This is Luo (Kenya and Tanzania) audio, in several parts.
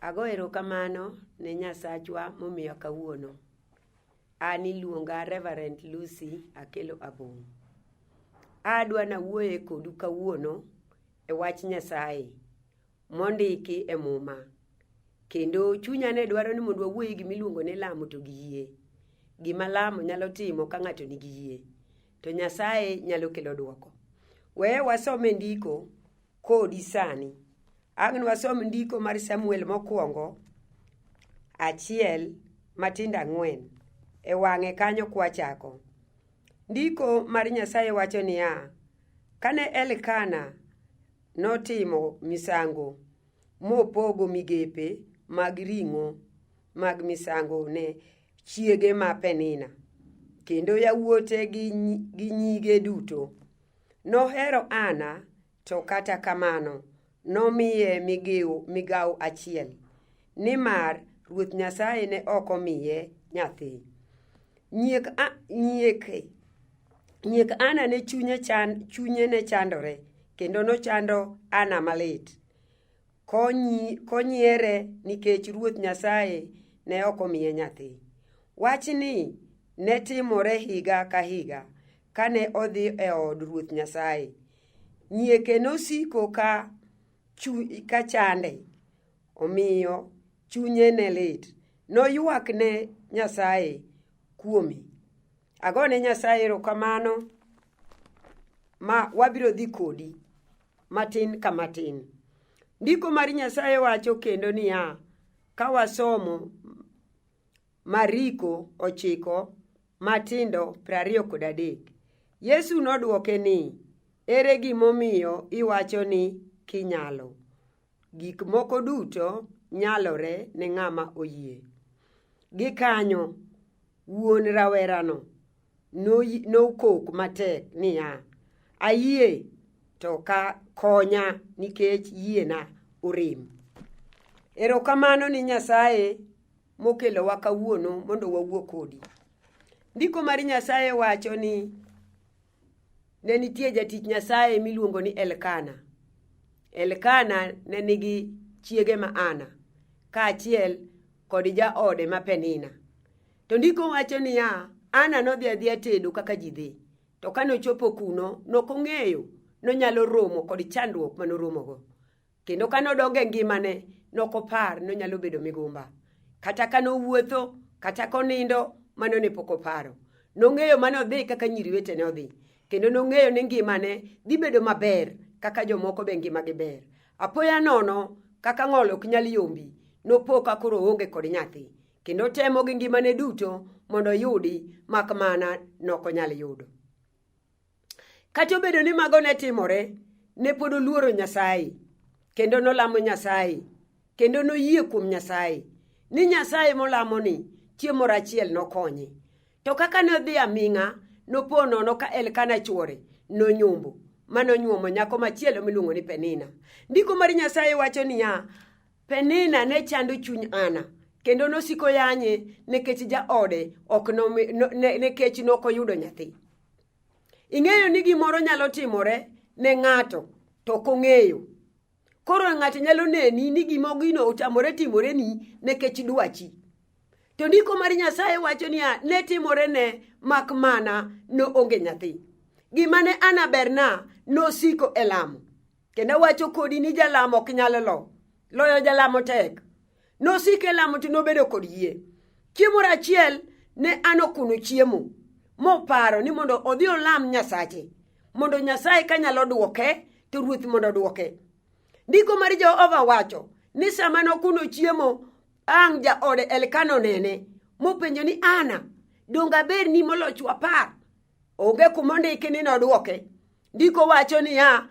Ago erokamano ne Nyasachwa momiyo kawuono. An iluonga Reverend Lucy Akelo Abong'. Adwa nawuoye kodu kawuono e wach Nyasaye mondiki e muma. Kendo chunya ne dwaro ni mondo wawuoye gimiluongo ni lamo to gi yie. Gima lamo nyalo timo ka ng'ato nigi yie. To Nyasaye nyalo kelo duoko. We wasome ndiko kodi sani. Ang' wasom ndiko mar Samuel mokwongo 1:4 e wang'e kanyo kwachako. Ndiko mar Nyasaye wacho niya, kane Elkana notimo misango mopogo migepe mag ring'o mag misango ne chiege ma Penina kendo yawuote gi nyige duto. Nohero Ana, to kata kamano nomiye migawo achiel, nimar Ruoth Nyasaye ne ok omiye nyathi. Nyiek Ana ne chunye ne chandore, kendo nochando Ana malit. Konyiere nikech Ruoth Nyasaye ne ok omiye nyathi. Wachni ne timore higa ka higa kane odhi e od Ruoth Nyasaye. Nyieke nosiko ka chande, omiyo chunye ne lit. Noywak ne Nyasaye kuome. Agone Nyasaye erokamano ma wabiro dhi kodi matin ka matin. Ndiko mar Nyasaye wacho kendo niya, ka wasomo Mariko 9:23, Yesu nodwoke ni, ere gimomiyo iwacho ni kinyalo? Gik moko duto nyalore ne ng'ama oyie. Gikanyo wuon rawerano nokok matek niya, ayie, to ka konya nikech yiena orem. Erokamano ni Nyasaye mokelo wa kawuono mondo wawuo kodi. Ndiko mar Nyasaye wacho ni ne nitie jatich Nyasaye miluongo ni Elkana. Elkana ne nigi chiege ma Ana, kaachiel kod jaode ma Penina. To ndiko wacho niya, Ana nodhi adhiya tedo kaka ji dhi. To kane ochopo kuno, nokong'eyo nonyalo romo kod chandruok manoromogo. Kendo kane odonge ngimane, nokopar nonyalo bedo migumba. Kata kane owuotho, kata konindo, mano ne pok oparo. Nong'eyo mane odhi kaka nyiri wetene odhi. Kendo nong'eyo ni ngimane dhi bedo maber kaka jomoko be ngimagi ber. Apoya nono kaka ng'ol ok nyal yombi, nopo ka koro onge kod nyathi. Kendo temo gi ngimane duto mondo yudi, mak mana nokonyal yudo. Kata obedo ni mago ne timore, ne pod oluoro Nyasaye, kendo nolamo Nyasaye, kendo noyie kuom Nyasaye, ni Nyasaye molamo ni chiemo achiel nokonye. To kaka ne odhi aming'a, nopo nono ka Elkana chuore nonyombo, manonyuomo nyako machielo miluongo ni Penina. Ndiko mar Nyasaye wacho niya, Penina ne chando chuny Ana, kendo nosiko yanye nekech jaode nekech nokoyudo nyathi. Ing'eyo ni gimoro nyalo timore ne ng'ato to kong'eyo. Koro ng'ato nyalo neni ni gino otamore timore ni nekech dwachi. To ndiko mar Nyasaye wacho niya, ne timore ne mak mana no onge nyathi. Gima ne Ana berna nosiko e lamo. Kendo wacho kodi ni jalamo ok nyalo loyo jalamo tek. Nosiko e lamo to nobedo kod yie. Chiemo achiel ne Ana okuno chiemo, moparo ni mondo odhi olam Nyasache, mondo Nyasaye kanyalo duoke, to Ruoth mondo duoke. Ndiko mar Jehova wacho ni sama nokuno chiemo, ang' jaode Elkana nene, mopenjo ni Ana, donga ber ni moloch wapar? Onge kumondiki ni noduoke. Ndiko wacho niya,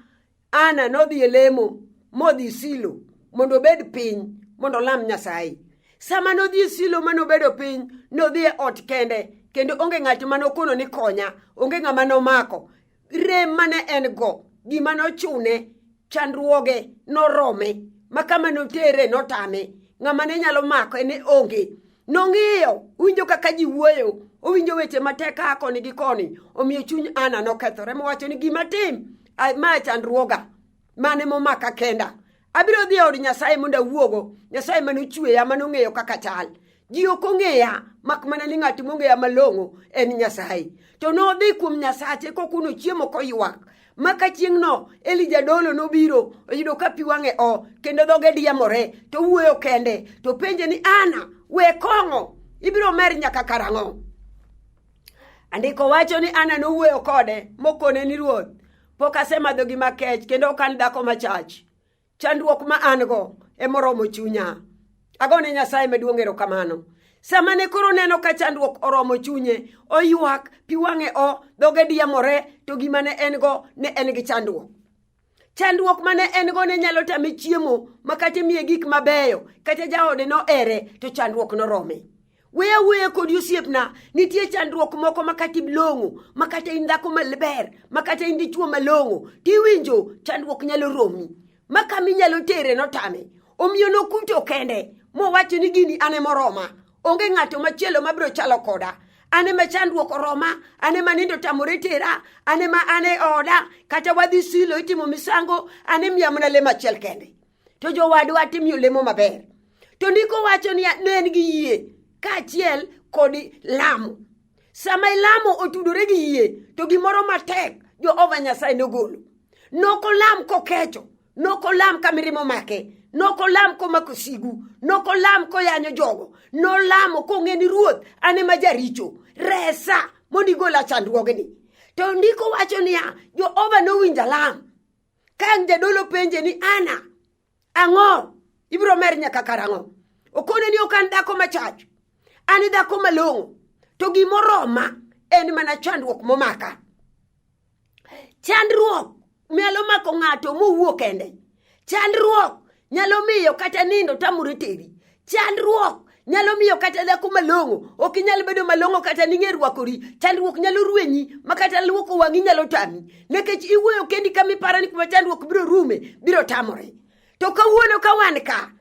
Ana nodhi e lemo, modhi Silo, mondo obed piny, mondo olam Nyasaye. Sama nodhi e Silo manobedo piny, nodhi e ot kende, kendo onge ng'at manokono ni konya, onge ng'ama nomako. Rem mane en go, gima nochune, chandruoge norome, makama notere notame, ng'ama ne nyalo mako ene onge. Nong'iyo, winjo kaka ji wuoyo, owinjo weche matek koni gi koni, omiyo chuny Ana nokethore, mowacho ni gima tim, ma chandruoga, mane momaka kenda. abiro dhi od Nyasaye mondo awuogo, Nyasaye manochweya manong'eyo kaka chal. Ji ok ong'eya, mak mana ni ng'at mong'eya malong'o en Nyasaye. To nodhi kuom Nyasache kokuno chiemo koywak. Maka chieng'no Eli jadolo nobiro, oyudo ka pi wang'e kendo dhoge diamore, to wuoyo kende, to penje ni Ana, we kong'o, ibiro mer nyaka karang'o? Andiko wacho ni Ana nowuoyo kode, mokone ni Ruoth, pok asemadho gima kech, kendo ok an dhako machach. Chandruok ma an go e moromo chunya. Agone Nyasaye maduong' erokamano. Sama ne koro neno ka chandruok oromo chunye, oywak, pi wang'e dhoge diamore, to gima ne en go ne en gi chandruok. Chandruok mane en go ne nyalo tame chiemo, makata miye gik mabeyo, kata jaode no ere, to chandruok norome. Weya kod osiepna, nitie chandruok moko makata iblong'o, makata in dhako maber, makata in dichuo malong'o, tiwinjo chandruok nyalo romi. Makami nyalo tere notame. Omiyo nokuto kende, mowacho ni gini ane moroma. Onge ng'ato machielo mabiro chalo koda. Ane ma chandruok oroma, ane ma nindo tamore tera, ane ma ane oda, kata wadhi silo itimo misango, ane miyamna lemo achiel kende. To jowadwa timiyo lemo maber. To ndiko wacho ni ne en gi yie, kaachiel kod lamo. Sama ilamo otudore gi yie, to gimoro matek Jehova Nyasaye nogolo. Nokolam kokecho, nokolam kamirimo make, nokolam komako sigu, nokolam koyanyo jogo, nolamo kong'e ni Ruoth ane ma jaricho, resa mondo igola chandruogni. To ndiko wacho niya, Jehova nowinjo lam. Ka jadolo penje ni Ana, ang'o ibiro mer nyaka karang'o? Okone ni ok an dhako machach, an dhako malong'o, to gimoroma en mana chandruok momaka. Chandruok nyalo mako ng'ato mowuok kende. Chandruok nyalo miyo kata nindo tamore teri. Chandruok nyalo miyo kata dhako malong'o ok inyal bedo malong'o kata ning'e rwakori. Chandruok nyalo rwenyi makata luoko wang'i nyalo tami, nikech iwuoyo kendi kama iparo ni kuma chandruok biro rume, biro tamore. To kawuono ka wan ka,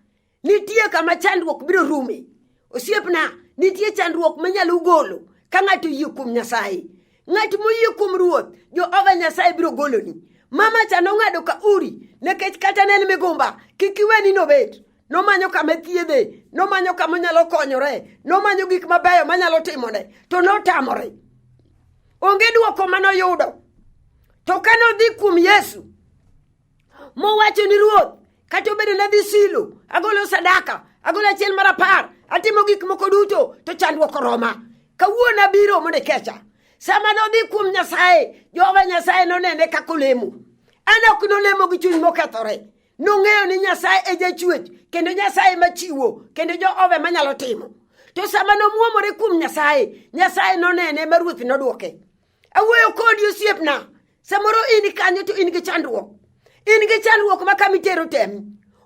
nitie kama chandruok biro rume. Osiepna, nitie chandruok manyalo golo ka ng'ato yie kuom Nyasaye. Ng'at moyie kuom Ruoth, Jehova Nyasaye biro goloni. Mama cha nong'ado ka uri, nekech kata nen migumba, kik iweni nobet. Nomanyo kama thiedhe, nomanyo kama nyalo konyore, nomanyo gik mabeyo manyalo timone, to notamore. Onge duoko manoyudo. To kanodhi kuom Yesu, mowacho ni Ruoth, kata obedo nadhi silo, agolo sadaka, agolo achiel mar 10, atimo gik moko duto, to chandruok oroma. Kawuono abiro mondo kecha. Sama nodhi kuom Nyasaye, Jehova Nyasaye nonene kaka olemo. An ok nolemo gi chuny mokethore. Nong'eyo ni Nyasaye e jachwech, kendo Nyasaye machiwo, kendo Jehova manyalo timo. To sama nomuomore kuom Nyasaye, Nyasaye nonene ma Ruoth nodwoke. Awuoyo kodi osiepna, samoro in kanyo to in gi chandruok. In gi chandruok ma kama itero temi.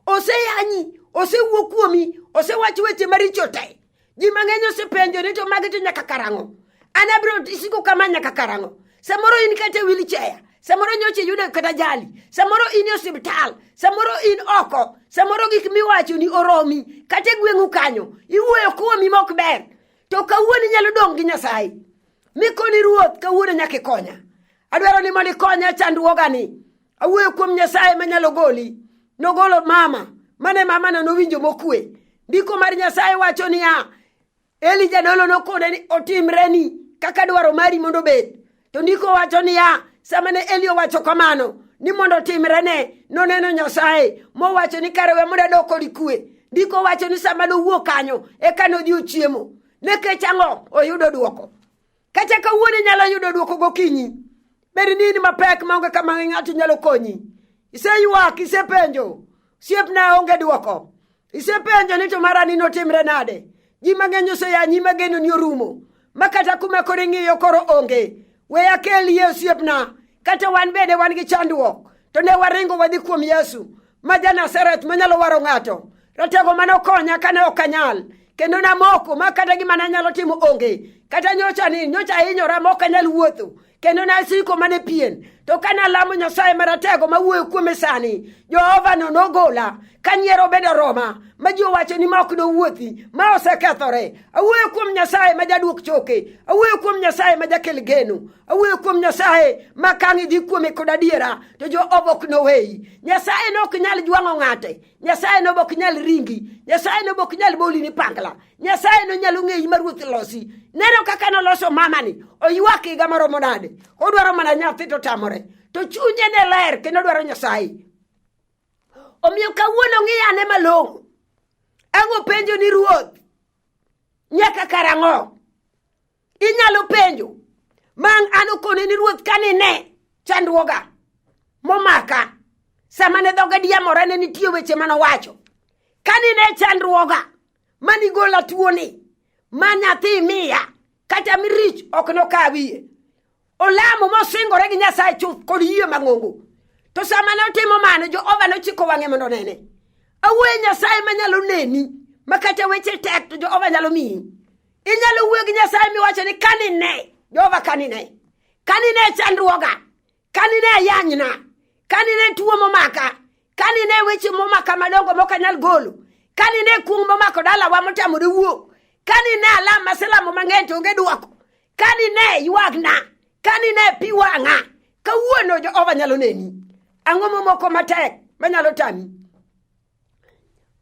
Oseyanyi, osewuok kuomi, osewacho weche maricho te. Ji mang'eny osepenjo ni to magi to nyaka karang'o? An abiro isiko kama nyaka karang'o? Samoro in kata wheelchair, samoro nyoche yudo kata jali, samoro in e osiptal, samoro in oko, samoro gik miwacho ni oromi, kata gweng'u kanyo, iwuoyo kuomi mok ber. To kawuono nyalo dong' gi Nyasaye. Mikoni Ruoth kawuono nyaka ikonya. Adwaro ni mondo ikonya chandruogani. Awuoyo kuom Nyasaye manyalo goli. Nogolo mama, mane mama na nowinjo mokwe. Ndiko mar Nyasaye wacho niya, Eli jadolo nokone ni otimreni kaka dwaro mari mondo bed. To ndiko wacho niya, sama ne Eli owacho kamano, ni mondo otimrene, noneno Nyasaye, mowacho ni kare we mondo adok kod kwe. Ndiko wacho ni sama nowuok kanyo, eka nodhi ochiemo. Nekech ang'o oyudo duoko. Kata kawuono nyalo yudo duoko gokinyi. Bed ni in mapek maonge kama ng'ato nyalo konyi. Iseyuak, isepenjo, siepna onge duoko. Isepenjo ni to marani notimre nade. Ji mang'eny oseyanyi mageno ni orumo. Makata kuma koro ing'iyo koro onge. We akel yie osiepna. Kata wan bende wan gi chandruok. To ne waringo wadhi kuom Yesu, ma ja-Nazareth manyalo waro ng'ato. Ratego manokonya kane ok anyal. Kendo namoko makata gima nanyalo timo onge. kata nyocha hinyora mok anyal wuotho kendo nasiko mane pien to kana lamo Nyasaye maratego mawuoyo kuome sani Jehova no nogola kanyiero bedo Roma ma ji owacho ni ma ok no wuothi ma osekethore. Awuoyo kuom Nyasaye ma jaduok choke, awuoyo kuom Nyasaye ma jakel geno, awuoyo kuom Nyasaye ma kang'i dhi kuome kod adiera to Jehova ok no weyi. Nyasaye no ok nyal jwang'o ng'ate, Nyasaye no ok nyal ringi, Nyasaye no ok nyal boli ni pangla, Nyasaye no nyalo ng'eyi ma ruoth losi. Neno kaka noloso mamani, oywak higa maromo nade, odwaro mana nyathi to tamore, to chunye ne ler kendo dwaro Nyasaye. Omiyo kawuono ng'iyane malong'o, ang'o penjo ni ruoth nyaka karang'o? Inyalo penjo mang an okone ni ruoth kanine chandruoga momaka sama ne dhoga diamore ne nitie weche manowacho kanine chandruoga manigola tuoni ma nyathi miya kata mirich ok nokawie olamo mosingore gi Nyasaye chuth kod yie mang'ongo. To sama ne otimo mano Jehova nochiko wang'e mondo nene. Awuoyo Nyasaye manyalo neni makata weche tek to Jehova nyalo miyi. Inyalo wuoyo gi Nyasaye miwacho ni kanine Jehova kanine chandruoga, kanine ayanyna, kanine tuo momaka, kanine weche momaka madongo moka nyal golo, kanine kuong momako dalawa motamore wuok, kanine alam maselamo mang'eny to onge duoko, kanine ywagna, kanine pi wang'a, kawuono Jehova nyalo neni. Ang'o momoko matek manyalo tami?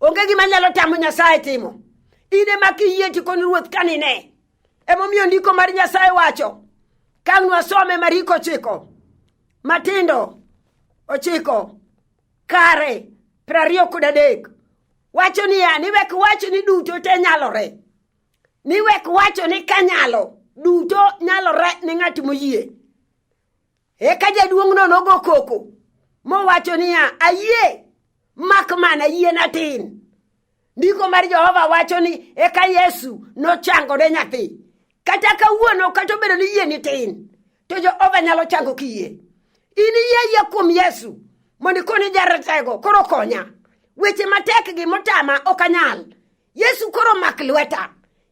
Onge gima nyalo tamo Nyasaye timo. Ine makiyie tikoni ruoth kanine. Emomiyo ndiko mar Nyasaye wacho kang' nwasome Mariko 9 matindo 9 kare 23 wacho niya, niwek wacho ni duto te nyalore, niwek wacho ni kanyalo duto nyalore ni ng'at moyie. Eka jaduong' no nogo koko mowacho niya, ayie mak mana yie na tin. Ndiko mar Jehova wacho ni eka Yesu nochango ne nyathi. Kata kawuono kata obedo ni yie ni tin to Jehova nyalo chango kiyie. In yie kuom Yesu mondo koni jaratego koro konya. Weche matek gi motama ok anyal. Yesu koro mak lweta,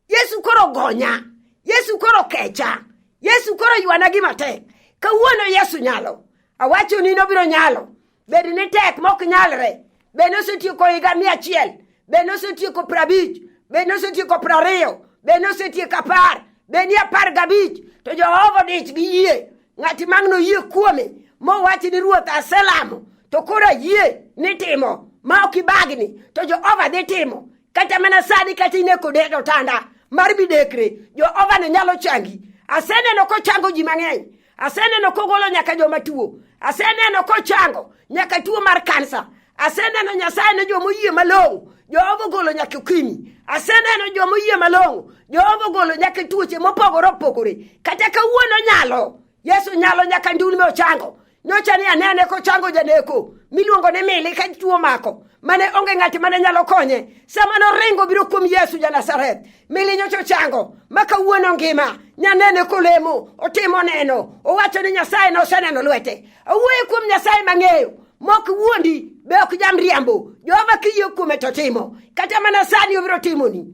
Yesu koro gonya, Yesu koro kecha, Yesu koro ywana gima tek. Kawuono Yesu nyalo. Awacho ni nobiro nyalo. Bed ni tek mok nyalre. Be nosetieko higa 100, be nosetieko 50, be nosetieko 20, be nosetieko 10, be ni 15. To Jehova dich gi yie. Ng'ati mang'no yie kuome mowachi ni ruoth aselamo to koro yie ni timo ma ok ibagni to Jehova dhi timo. Kata mana sani kata ineko dedo tanda mar bidekre Jehova no nyalo changi. Aseneno kochango ji mang'eny, aseneno kogolo nyaka joma tuo, aseneno kochango nyaka tuo mar kansa, aseneno Nyasaye ne joma oyie malong'o Jehova golo nyaka ukimwi, aseneno joma oyie malong'o Jehova golo nyaka tuoche mopogore opogore. Kata kawuono nyalo, Yesu nyalo nyaka ndulme ochango. Nyocha ni anene kochango janeko miluongo ni Mili ka tuo mako mane onge ng'ati mane nyalo konye. Sama noringo biro kuom Yesu ja Nazareth, Mili nyocha chango maka wuono ngima, nyanene kolemo, otimo neno, owacho ni Nyasaye no seneno lwete. Awuoyo kuom Nyasaye mang'eyo mok wuondi be ok jam riambo. Jehova kiyie kuome to timo, kata mana sani obiro timoni.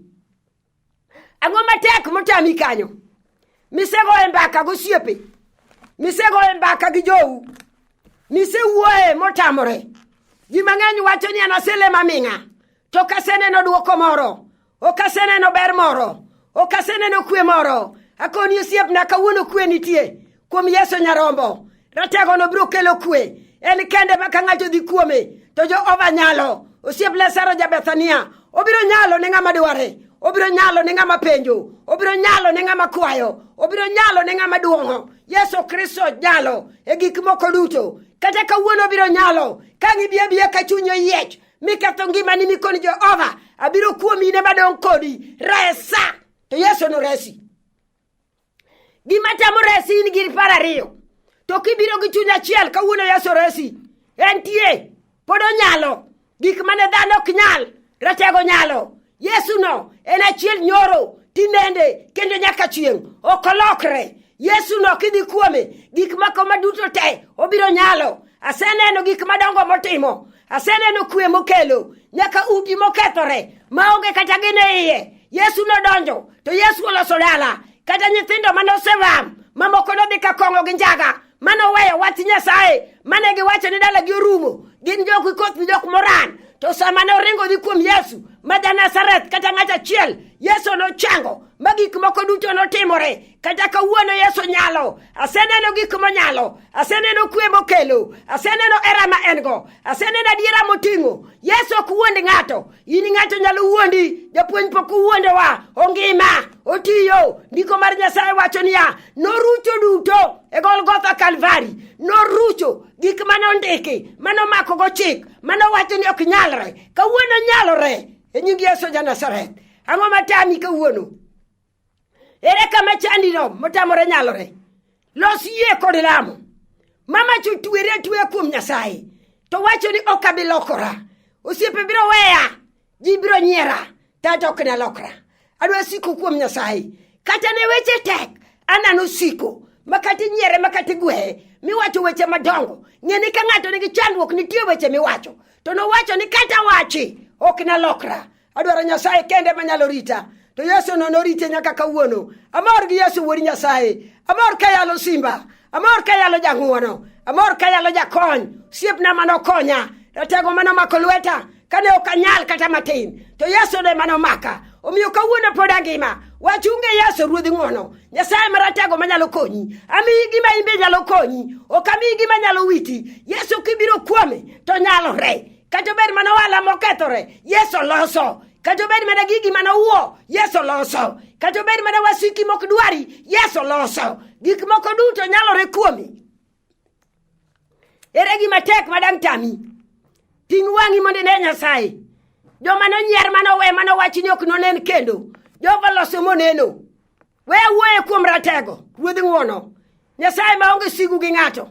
Ang'o matek motami kanyo? Misego e mbaka gosiepe, misego e mbaka gi jou, misewuoye motamore. Ji mang'eny wacho ni anasele maming'a, to kaseneno duoko moro, okaseneno ber moro, okaseneno kwe moro. Akoni osiepna kawuono kwe nitie kuom Yesu Nyarombo. Ratego no biro kelo kwe. En kende ma ka ng'ato dhi kuome to Jehova nyalo. Osiep Lazaro ja Bethania obiro nyalo ne ng'ama dware, obiro nyalo ne ng'ama penjo, obiro nyalo ne ng'ama kwayo, obiro nyalo ne ng'ama duong'o. Yesu Kristo nyalo e gik moko duto. Kata kawuono biro nyalo ka ng'ibie ka chunyo yiech miketho ngimani mikoni Jehova abiro kuomi ne madong' kodi resa, to Yesu no resi. Gima tamo resi in gir par ariyo, to kibiro gi chuny achiel kawuono Yesu resi. Entie pod onyalo gik mane dhano ok nyal, ratego nyalo. Yesu no en achiel nyoro tinende kendo nyaka chieng', ok olokre. Yesu no kidhi kuome gik mako maduto te obiro nyalo. Aseneno gik madongo motimo, aseneno kwe mokelo, nyaka udi mokethore maonge kata gine iye. Yesu no donjo to Yesu oloso dala kata nyithindo manosewam, mamoko nodhi ka kongo gi njaga, manoweyo wach Nyasaye, mane giwacho ni dala gi orumo, gin jok koth ni jok moran. To sama ne oringo dhi kuom Yesu, ma ja Nazareth, kata ng'at achiel, Yesu nochango, ma gik moko duto notimore. Kata kawuono Yesu nyalo. Aseneno gik monyalo, aseneno kwe mokelo, aseneno era ma en go, aseneno adiera moting'o. Yesu ok wuondi ng'ato, in ng'ato nyalo wuondi. Japuonj pok wuondowa, ongima, otiyo. Ndiko mar Nyasaye wacho niya, norucho duto e Golgotha Kalvari, norucho gik manondiki, manomako go chik, manowacho ni ok nyalre. Kawuono nyalore e nying Yesu ja Nazareth. Ang'o matami kawuono? Ere kama chandino motamore nyalore? Los yie kod lamo. Mama chutwere tuwe kuom Nyasaye, to wacho ni ok abi lokora. Osiepe biro weya, ji biro nyiera, tato ok na lokra. Adwa siko kuom Nyasaye. Kata ne weche tek, anano siko. Makati nyiere, makati gwe, miwacho weche madongo. Ng'eni ka ng'ato nigi chandruok, nitie weche miwacho. To no wacho ni kata wachi, ok na lokra. Adwaro Nyasaye kende manyalo rita. To Yesu no norite nyaka kawuono. Amor gi Yesu wuod Nyasaye. Amor ka yalo simba. Amor ka yalo jang'uono. Amor ka yalo jakony. Siepna mano konya. Ratego mano mako lweta. Kane okanyal kata matin. To Yesu ne mano maka. Omiyo kawuono pod angima. Wachunge Yesu ruodh ng'uono. Nyasaye maratego manyalo konyi. Amiyi gima imbe nyalo konyi. Ok amiyi gima nyalo witi. Yesu kibiro kuome to nyalore. Kata bed mana wala mokethore, Yesu loso. Kata bed mana gigi mana uo, Yesu loso. Kata bed mana wasiki mok dwari, Yesu loso. Gik moko duto nyalore kuomi. Ere gima tek madang tami. Ting' wang'i mondo ine Nyasaye. Joma nonyier manowe manowachi ni ok nonen kendo. Joma loso moneno. We wuoye kuom ratego, ruodh ng'uono. Nyasaye maonge sigu gi ng'ato.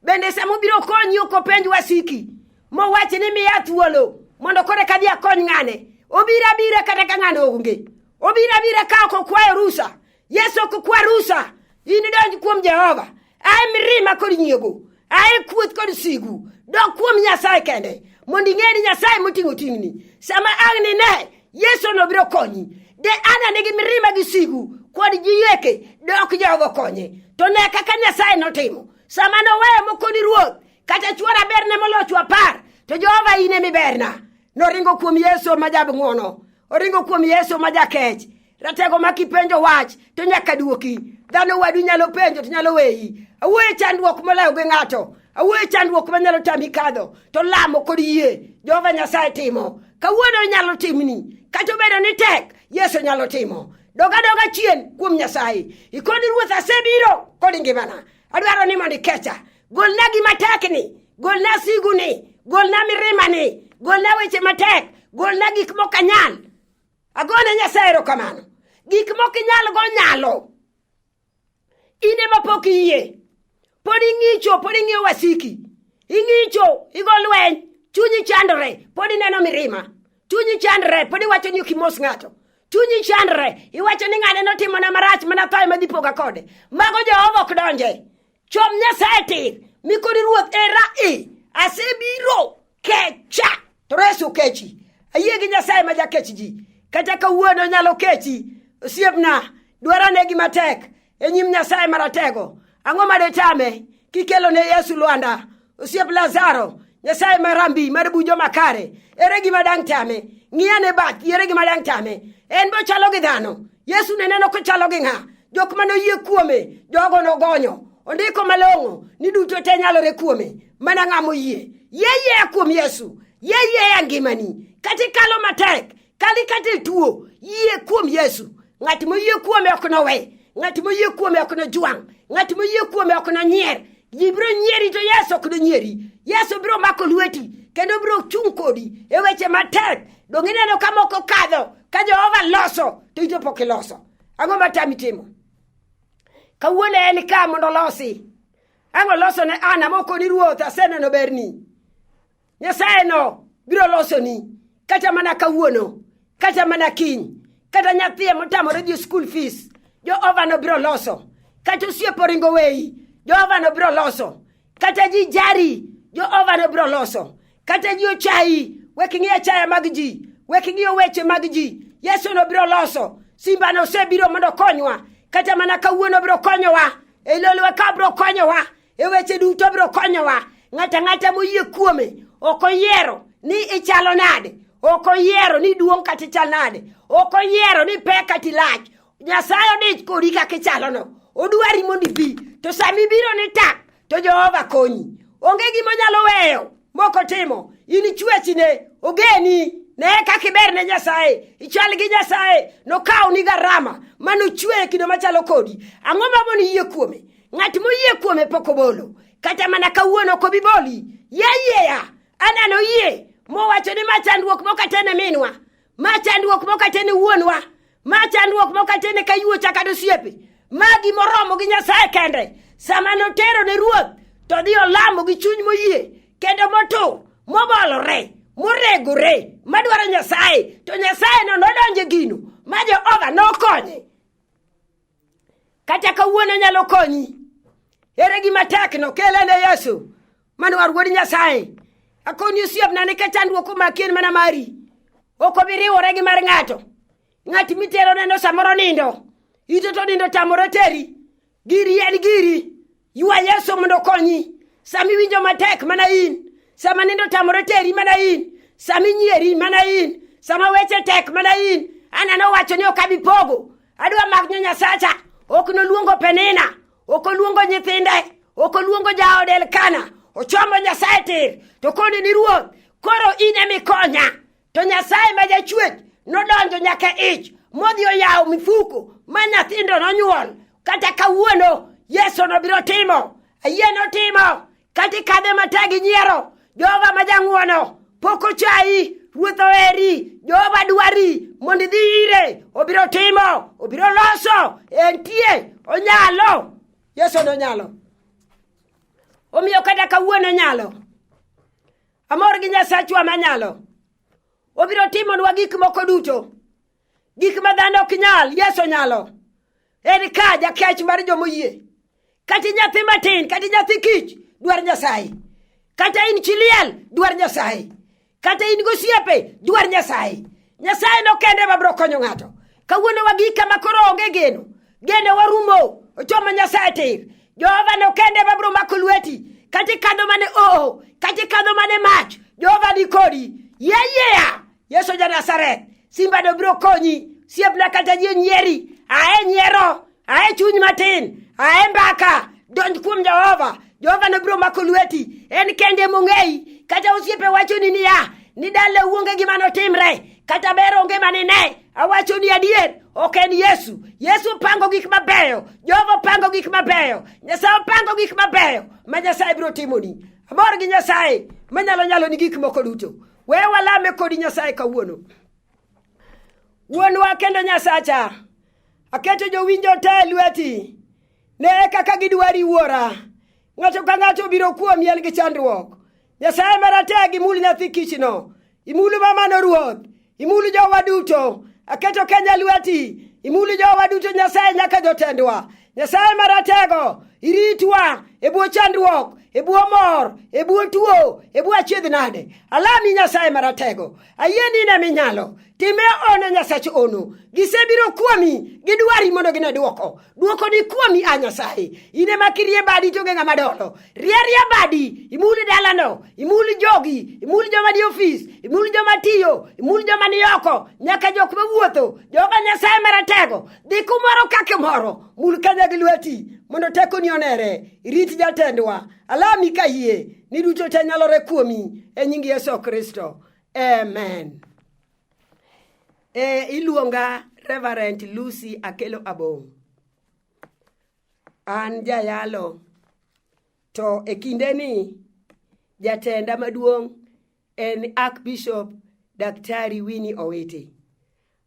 Bende samo biro konyi ok openj wasiki. Mowachi ni miya thuolo mondo kore kadhi akony ng'ane. Obira bira kata ka ng'ano onge. Obira bira ka ok okwayo rusa. Yesu ok okwa rusa. In donj kuom Jehova. Ai mirima kod nyiego. Ai kuoth kod sigu. Dok kuom Nyasaye kende. Mondo ing'eni Nyasaye moting'o ting'ni. Sama ang' ni ne, Yesu no biro konyi. De ana nigi mirima gi sigu kod jiweke dok Jehova konye. To ne kaka Nyasaye notimo. Sama noweyo mokoni ruoth. Kata chwara berne molocho apar, to Jehova ine mi berna. Noringo kuom Yesu majab ng'uono. Oringo kuom Yesu majakech. Ratego makipenjo wach, to nyaka duoki. Dhano wadu nyalo penjo, to nyalo weyi. Awuoye chandruok moloyo gi ng'ato. Awuoye chandruok manyalo tami kadho. To lamo kod yie, Jehova Nyasaye timo. Kawuono nyalo timni. Kata bedo ni tek, Yesu nyalo timo. Doga chien kuom Nyasaye. Ikoni ruoth asebiro kod ngimana. Adwaro ni mondo ikecha. Golna gima tek ni, golna sigu ni, golna mirima ni, golna weche matek, golna gik mokanyal. Agone Nyasaye erokamano. Gik mokinyal go nyalo. Ine mapok iyie. Pod ing'icho, pod ing'iyo wasiki. Ing'icho, igo lweny, chunyi chandore, pod ineno mirima. Chunyi chandore, pod iwacho ni okimos ng'ato. Chunyi chandore, iwacho ni ng'ane notimona marach mana thoe madhi poga kode. Mago Jehova ok donje. Chom Nyasaye tir, mikori ruoth era asebiro kecha. To Yesu kechi. Ayie gi Nyasaye ma jakech ji. Kata kawuono nyalo kechi. Osiepna, dwarane gima tek e nyim Nyasaye maratego. Ang'o madetame kikelo ne Yesu Luanda. Osiep Lazaro, Nyasaye marambi mar bujo makare. Ere gima dang tame. Ng'iyane bat, ere gima dang tame. En bo chalo gi dhano. Yesu neneno ko chalo gi ng'a. Jok manoyie kuome, jogo nogonyo. Ondiko malong'o ni duto te nyalore kuome. Mana ng'amo yie. Yeye kuom Yesu. Yeye ngimani. Kati kalo matek. Kati tuo. Yie kuom Yesu. Ng'at moyie kuome ok nowe. Ng'at moyie kuome ok nojuang'. Ng'at moyie kuome ok nonyier. Ji biro nyieri to Yesu ok nonyieri. Yesu biro mako lweti. Kendo biro chung' kodi e weche matek. Dong' ineno ka moko kadho. Ka Jehova loso to ito pok iloso. Ang'o matami timo? Kawuono en ka mondo losi. Ang'o loso ne ana moko ni ruoth aseneno berni. Nyasaye no biro loso ni. Kata mana kawuono. Kata mana kiny. Kata nyathie motamore dhi school fees. Jehova no biro loso. Kata osiepo ringo weyi. Jehova no biro loso. Kata ji jari. Jehova no biro loso. Kata ji ochai. Weking'iyo chaya mag ji. Weking'iyo weche mag ji. Yesu no biro loso. Simba no sebiro mondo konywa. kata mana kawuono biro konyowa, e lolwe ka biro konyowa, e weche duto biro konyowa. Ng'ata moyie kuome ok oyiero ni ichalo nade, ok oyiero ni duong' kata ichal nade, ok oyiero ni pek kata ilach. Nyasaye odich kodi kaka ichalono, odwari mondo ibi, to sami biro ni tak to Jehova konyi. Onge gima onyalo weyo moko timo, in chwechine ogeni ne kaka iber ne Nyasaye, ichal gi Nyasaye, nokawo ni garama manochwe kido machalo kodi. Ang'o mamoni yie kuome? Ng'at moyie kuome pok obolo, kata mana kawuono ok obi boli. Yieya anano yie mowacho ni ma chandruok moko atene minwa, ma chandruok moko atene wuonwa, ma chandruok moko atene kayuocha kata osiepe, ma gimoromo gi Nyasaye kende. Sama notero ne ruoth to dhi olamo gi chuny moyie kendo motur, mobolore, moregore, madwaro Nyasaye, to Nyasaye no nodonje gino ma Jehova nokonye. Kata kawuono nyalo konyi. Ere gima tek no kele ne Yesu manwar wuod Nyasaye. Akoni osiepna ni ka chandruok omakien mana mari, ok obi riwore gi mar ng'ato. Ng'at mitero neno samoro nindo, ito to nindo tamore teri. Giri en giri, ywa Yesu mondo konyi. Sami winjo matek mana in, sama nindo tamore teri mana in, sami nyieri mana in, sama weche tek mana in. Anano wacho ni ok abi pogo, adwa mak Nyasacha, ok noluongo Penina, ok oluongo nyithinde, ok oluongo jaode Elkana, ochomo Nyasaye tir, to koni ni ruoth, koro ine mikonya. To Nyasaye ma jachwech nodonjo nyaka ich, modhi oyawo mifuko ma nyathindo nonyuol. Kata kawuono Yesu nobiro timo, ayie notimo, kata kadhe matagi nyiero. Jehova ma jang'uono pok ochayi, ruoth oheri, Jehova dwari mondo idhi ire, obiro timo, obiro loso, entie, onyalo. Yesu nonyalo. Omiyo kata kawuono nyalo. Amor gi Nyasachwa manyalo. Obiro timonwa gik moko duto. Gik ma dhano ok nyal, Yesu nyalo. En ka jakech mar jomoyie. Kata nyathi matin, kata nyathi kich, dwar Nyasaye. Kata in chiliel, dwar Nyasaye. Kata in gosiepe, dwar Nyasaye. Nyasaye no kende mabiro konyo ng'ato. Kawuono wagika makoro onge geno. Geno warumo, ochomo Nyasaye tir. Jehova no kende mabiro mako lweti. Kata kadho mane kata kadho mane mach, Jehova ni kodi. Yieya, Yesu ja Nazareth, simba do biro konyi. Siepna kata jie nyieri, ae nyiero, ae chuny matin, ae mbaka, donj kuom Jehova. Jehova no biro mako lweti. En kende mong'ei, kata osiepe wacho ni niya, ni dala uonge gima notimre, kata ber onge manine. Awacho ni adier, ok en Yesu. Yesu pango gik mabeyo, Jehova pango gik mabeyo, Nyasaye pango gik mabeyo ma Nyasaye biro timoni. Amor gi Nyasaye manyalo ni gik moko duto. We walame kodi Nyasaye kawuono. Wuonwa kendo Nyasacha, aketo jowinjo te lweti, ne kaka gidwari wuora. Ng'ato ka ng'ato biro kuom yel gi chandruok. Nyasaye marategi imul nyathi kichno, imulu mamano ruoth, imulu jowa duto. Aketo Kenya lweti, imulu jowa duto Nyasaye nyaka jotendwa. Nyasaye maratego, iritwa e bwo chandruok, e bwo mor, e bwo tuo, e bwo achiedh nade. Alami Nyasaye maratego, ayie ni ne minyalo. Time ono Nyasache ono. Gisebiro kuomi, gidwari mondo gine duoko. Duoko ni kuomi a Nyasaye. Ine makirie badi to ng'ama dolo. Ria badi, imuli dalano, imuli jogi, imuli joma di ofis, imuli joma tiyo, imuli joma ni oko, nyaka jok mawuotho. Jehova Nyasaye maratego, dhi kumoro kake moro, mul Kenya gi lweti, mondo teko ni onere, irit jatendwa. Alami ka yie, ni duto te nyalore kuomi, e nying Yesu Kristo. Amen. Iluonga Reverend Lucy Akelo Abong. An jayalo, to ekindeni jatenda maduong' en Archbishop Daktari Winnie Owiti.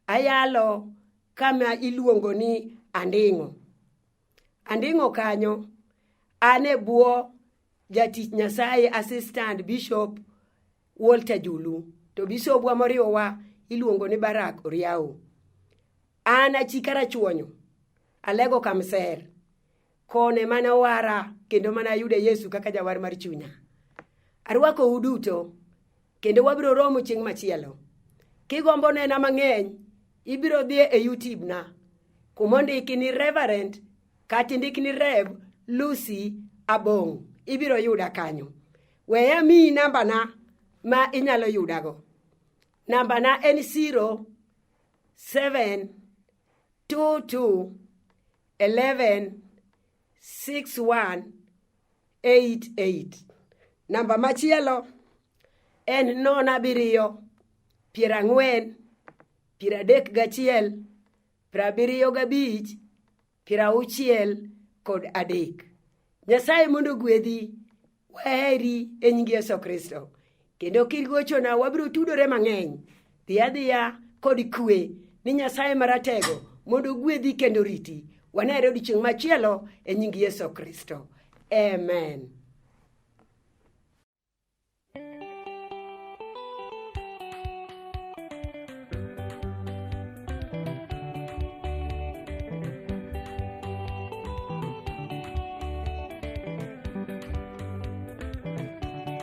Ayalo kama iluongo ni Anding'o. Anding'o kanyo, ane buo jatich Nyasaye Assistant Bishop Walter Julu. To Bishop wa moriwa iluongo ni Barak Oriao. Ana chikara chuonyo, alego kamser, kone mana wara, kendo mana yude Yesu kaka jawar mar chunya. Arwako uduto, kendo wabiro romo chieng' machielo. Kigombo nena mang'eny, ibiro dhie e YouTube na, kumondiki ni Reverend kata indiki ni Rev Lucy Abong'. Ibiro yuda kanyo. Weya miyi nambana ma inyalo yudago. Nambana en 0722116188. Namba machielo en 0740317563. Nyasaye mondo gwedhi. Waheri e nying Yesu Kristo. Kendo kirgochona wabiro tudore mang'eny. Dhi adhiya kod kwe ni Nyasaye maratego mondo gwedhi kendo riti. Wanere odiochieng' machielo e nying Yesu Kristo. Amen.